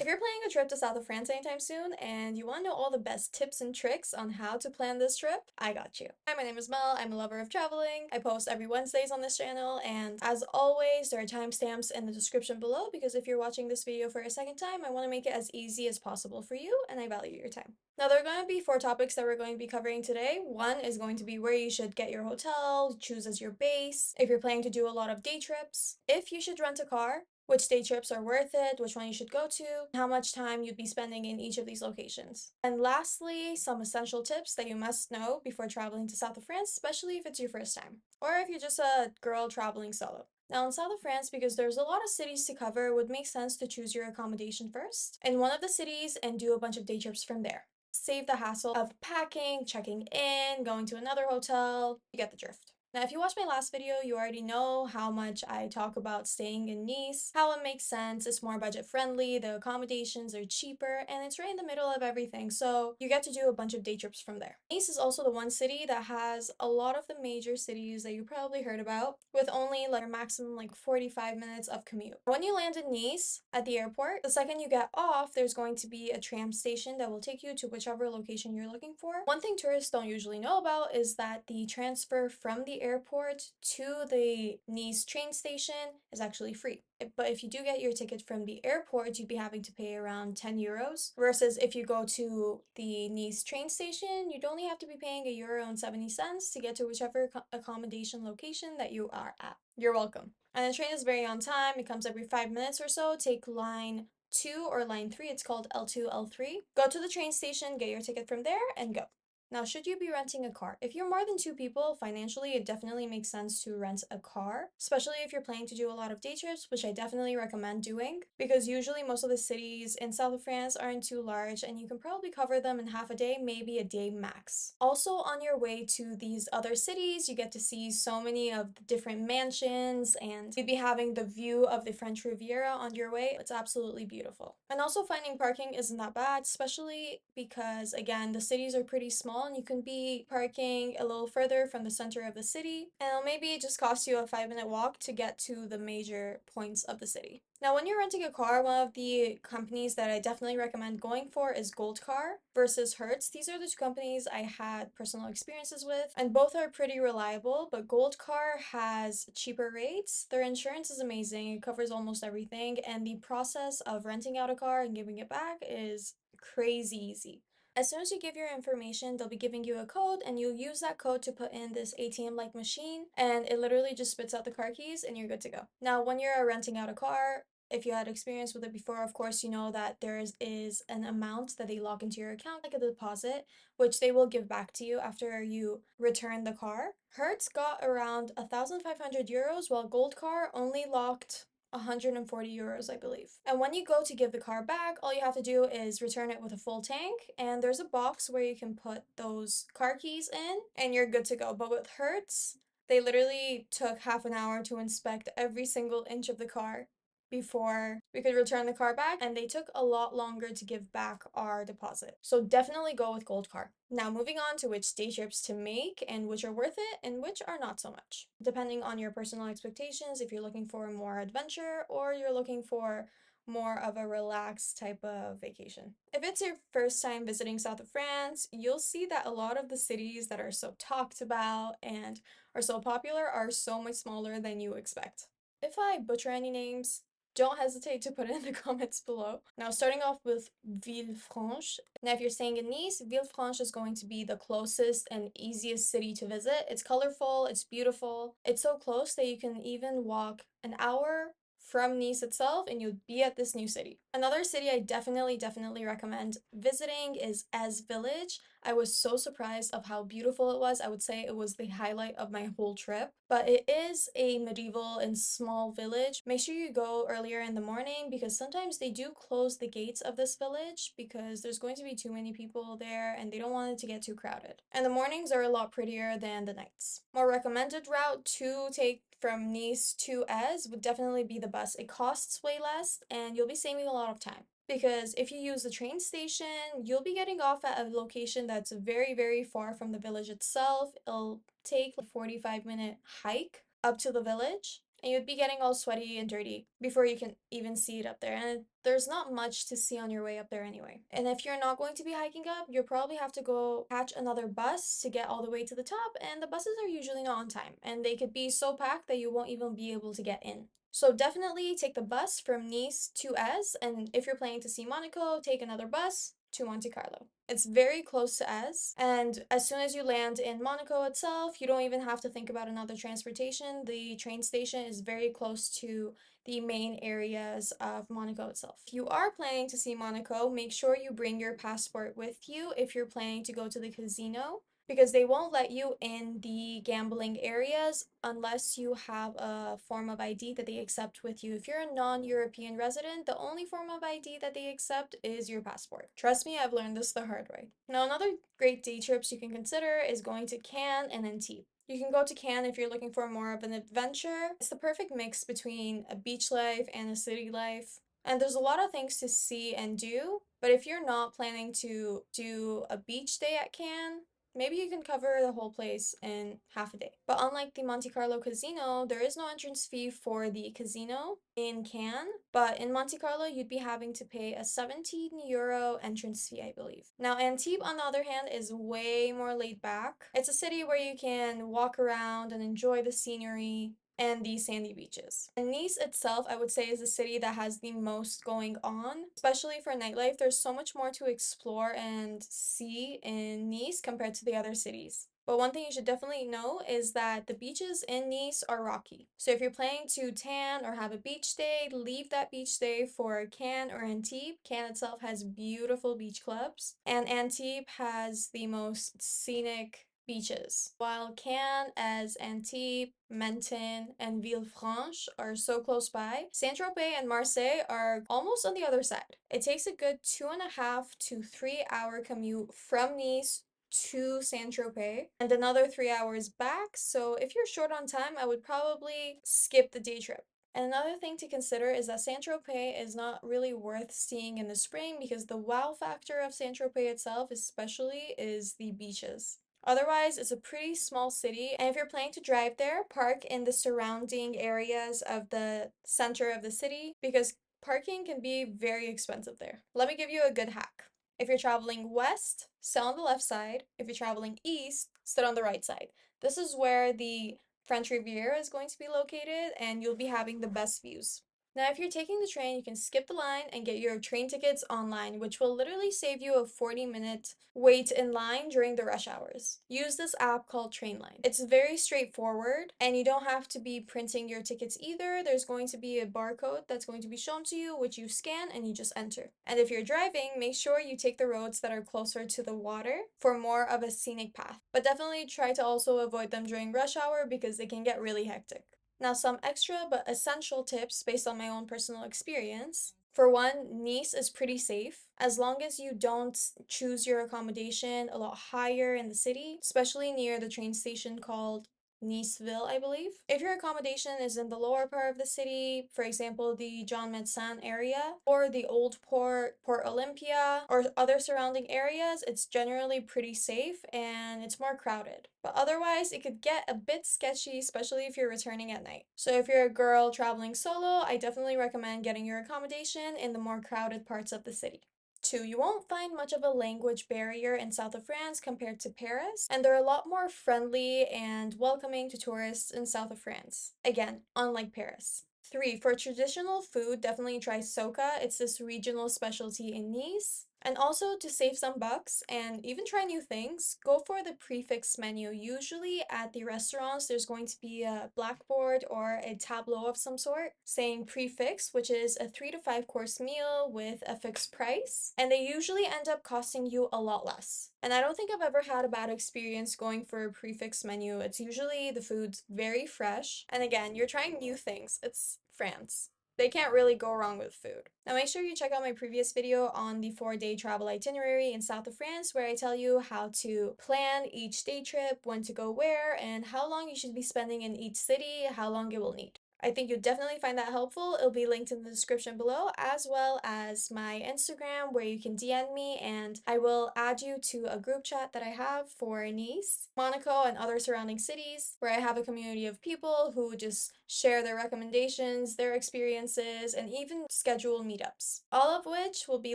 If you're planning a trip to south of France anytime soon and you want to know all the best tips and tricks on how to plan this trip, I got you. Hi, my name is Mel. I'm a lover of traveling. I post every Wednesdays on this channel, and as always, there are timestamps in the description below because if you're watching this video for a second time, I want to make it as easy as possible for you, and I value your time. Now, there are going to be 4 topics that we're going to be covering today. One is going to be where you should get your hotel, choose as your base, if you're planning to do a lot of day trips, if you should rent a car, which day trips are worth it, which one you should go to, how much time you'd be spending in each of these locations. And lastly, some essential tips that you must know before traveling to south of France, especially if it's your first time, or if you're just a girl traveling solo. Now, in south of France, because there's a lot of cities to cover, it would make sense to choose your accommodation first in one of the cities and do a bunch of day trips from there. Save the hassle of packing, checking in, going to another hotel. You get the drift. Now, if you watched my last video, you already know how much I talk about staying in Nice, how it makes sense, it's more budget friendly, the accommodations are cheaper, and it's right in the middle of everything, so you get to do a bunch of day trips from there. Nice is also the one city that has a lot of the major cities that you probably heard about, with only like a maximum like 45 minutes of commute. When you land in Nice at the airport, the second you get off, there's going to be a tram station that will take you to whichever location you're looking for. One thing tourists don't usually know about is that the transfer from the airport to the Nice train station is actually free. But if you do get your ticket from the airport, you'd be having to pay around 10 euros. Versus if you go to the Nice train station, you'd only have to be paying €1.70 to get to whichever accommodation location that you are at. You're welcome. And the train is very on time. It comes every 5 minutes or so. Take line 2 or line 3. It's called L2, L3. Go to the train station, get your ticket from there, and go. Now, should you be renting a car? If you're more than 2 people, financially, it definitely makes sense to rent a car, especially if you're planning to do a lot of day trips, which I definitely recommend doing, because usually most of the cities in south of France aren't too large, and you can probably cover them in half a day, maybe a day max. Also, on your way to these other cities, you get to see so many of the different mansions, and you'd be having the view of the French Riviera on your way. It's absolutely beautiful. And also, finding parking isn't that bad, especially because, again, the cities are pretty small and you can be parking a little further from the center of the city, and it'll maybe just cost you a 5 minute walk to get to the major points of the city. Now, when you're renting a car, one of the companies that I definitely recommend going for is Gold Car versus Hertz. These are the 2 companies I had personal experiences with, and both are pretty reliable, but Gold Car has cheaper rates. Their insurance is amazing, it covers almost everything, and the process of renting out a car and giving it back is crazy easy. As soon as you give your information, they'll be giving you a code, and you'll use that code to put in this ATM-like machine, and it literally just spits out the car keys and you're good to go. Now, when you're renting out a car, if you had experience with it before, of course, you know that there is an amount that they lock into your account, like a deposit, which they will give back to you after you return the car. Hertz got around 1,500 euros, while Gold Car only locked 140 euros, I believe. And when you go to give the car back, all you have to do is return it with a full tank, and there's a box where you can put those car keys in, and you're good to go. But with Hertz, they literally took half an hour to inspect every single inch of the car before we could return the car back, and they took a lot longer to give back our deposit. So definitely go with Gold Car. Now, moving on to which day trips to make and which are worth it and which are not so much, depending on your personal expectations, if you're looking for more adventure or you're looking for more of a relaxed type of vacation. If it's your first time visiting south of France, you'll see that a lot of the cities that are so talked about and are so popular are so much smaller than you expect. If I butcher any names, don't hesitate to put it in the comments below. Now, starting off with Villefranche. Now, if you're staying in Nice, Villefranche is going to be the closest and easiest city to visit. It's colorful, it's beautiful. It's so close that you can even walk an hour from Nice itself and you'd be at this new city. Another city I definitely recommend visiting is Ez Village. I was so surprised of how beautiful it was. I would say it was the highlight of my whole trip. But it is a medieval and small village. Make sure you go earlier in the morning because sometimes they do close the gates of this village because there's going to be too many people there and they don't want it to get too crowded. And the mornings are a lot prettier than the nights. More recommended route to take from Nice to Ez would definitely be the bus. It costs way less and you'll be saving a lot of time. Because if you use the train station, you'll be getting off at a location that's very far from the village itself. It'll take a 45-minute hike up to the village. and you'd be getting all sweaty and dirty before you can even see it up there. And there's not much to see on your way up there anyway. And if you're not going to be hiking up, you'll probably have to go catch another bus to get all the way to the top. And the buses are usually not on time, and they could be so packed that you won't even be able to get in. So definitely take the bus from Nice to Ez, and if you're planning to see Monaco, take another bus to Monte Carlo. It's very close to Ez, and as soon as you land in Monaco itself, you don't even have to think about another transportation. The train station is very close to the main areas of Monaco itself. If you are planning to see Monaco, make sure you bring your passport with you if you're planning to go to the casino, because they won't let you in the gambling areas unless you have a form of ID that they accept with you. If you're a non-European resident, the only form of ID that they accept is your passport. Trust me, I've learned this the hard way. Now, another great day trips you can consider is going to Cannes and Antibes. You can go to Cannes if you're looking for more of an adventure. It's the perfect mix between a beach life and a city life. And there's a lot of things to see and do, but if you're not planning to do a beach day at Cannes, maybe you can cover the whole place in half a day. But unlike the Monte Carlo casino, there is no entrance fee for the casino in Cannes, but in Monte Carlo, you'd be having to pay a 17 € entrance fee, I believe. Now, Antibes, on the other hand, is way more laid back. It's a city where you can walk around and enjoy the scenery and the sandy beaches. And Nice itself, I would say, is a city that has the most going on, especially for nightlife. There's so much more to explore and see in Nice compared to the other cities. But one thing you should definitely know is that the beaches in Nice are rocky. So if you're planning to tan or have a beach day, leave that beach day for Cannes or Antibes. Cannes itself has beautiful beach clubs, and Antibes has the most scenic beaches. While Cannes, as Antibes, Menton, and Villefranche are so close by, Saint-Tropez and Marseille are almost on the other side. It takes a good 2.5 to 3 hour commute from Nice to Saint-Tropez and another 3 hours back. So if you're short on time, I would probably skip the day trip. And another thing to consider is that Saint-Tropez is not really worth seeing in the spring, because the wow factor of Saint-Tropez itself, especially, is the beaches. Otherwise, it's a pretty small city, and if you're planning to drive there, park in the surrounding areas of the center of the city, because parking can be very expensive there. Let me give you a good hack. If you're traveling west, sit on the left side. If you're traveling east, sit on the right side. This is where the French Riviera is going to be located, and you'll be having the best views. Now, if you're taking the train, you can skip the line and get your train tickets online, which will literally save you a 40-minute wait in line during the rush hours. Use this app called Trainline. It's very straightforward, and you don't have to be printing your tickets either. There's going to be a barcode that's going to be shown to you, which you scan and you just enter. And if you're driving, make sure you take the roads that are closer to the water for more of a scenic path. But definitely try to also avoid them during rush hour, because they can get really hectic. Now, some extra but essential tips based on my own personal experience. For one, Nice is pretty safe as long as you don't choose your accommodation a lot higher in the city, especially near the train station called Niceville, I believe. If your accommodation is in the lower part of the city, for example, the Jean Médecin area, or the Old Port, Port Olympia, or other surrounding areas, it's generally pretty safe and it's more crowded. But otherwise, it could get a bit sketchy, especially if you're returning at night. So if you're a girl traveling solo, I definitely recommend getting your accommodation in the more crowded parts of the city. Two, you won't find much of a language barrier in south of France compared to Paris, and they're a lot more friendly and welcoming to tourists in south of France. Again, unlike Paris. Three, for traditional food, definitely try soca. It's this regional specialty in Nice. And also, to save some bucks and even try new things, go for the prefix menu. Usually at the restaurants, there's going to be a blackboard or a tableau of some sort saying prefix, which is a 3 to 5 course meal with a fixed price. And they usually end up costing you a lot less. And I don't think I've ever had a bad experience going for a prefix menu. It's usually the food's very fresh. And again, you're trying new things. It's France. They can't really go wrong with food. Now make sure you check out my previous video on the 4-day travel itinerary in south of France, where I tell you how to plan each day trip, when to go where, and how long you should be spending in each city, how long it will need. I think you'd definitely find that helpful. It'll be linked in the description below, as well as my Instagram where you can DM me, and I will add you to a group chat that I have for Nice, Monaco, and other surrounding cities where I have a community of people who just share their recommendations, their experiences, and even schedule meetups. All of which will be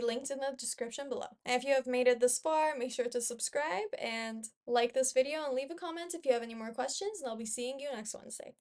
linked in the description below. And if you have made it this far, make sure to subscribe and like this video and leave a comment if you have any more questions, and I'll be seeing you next Wednesday.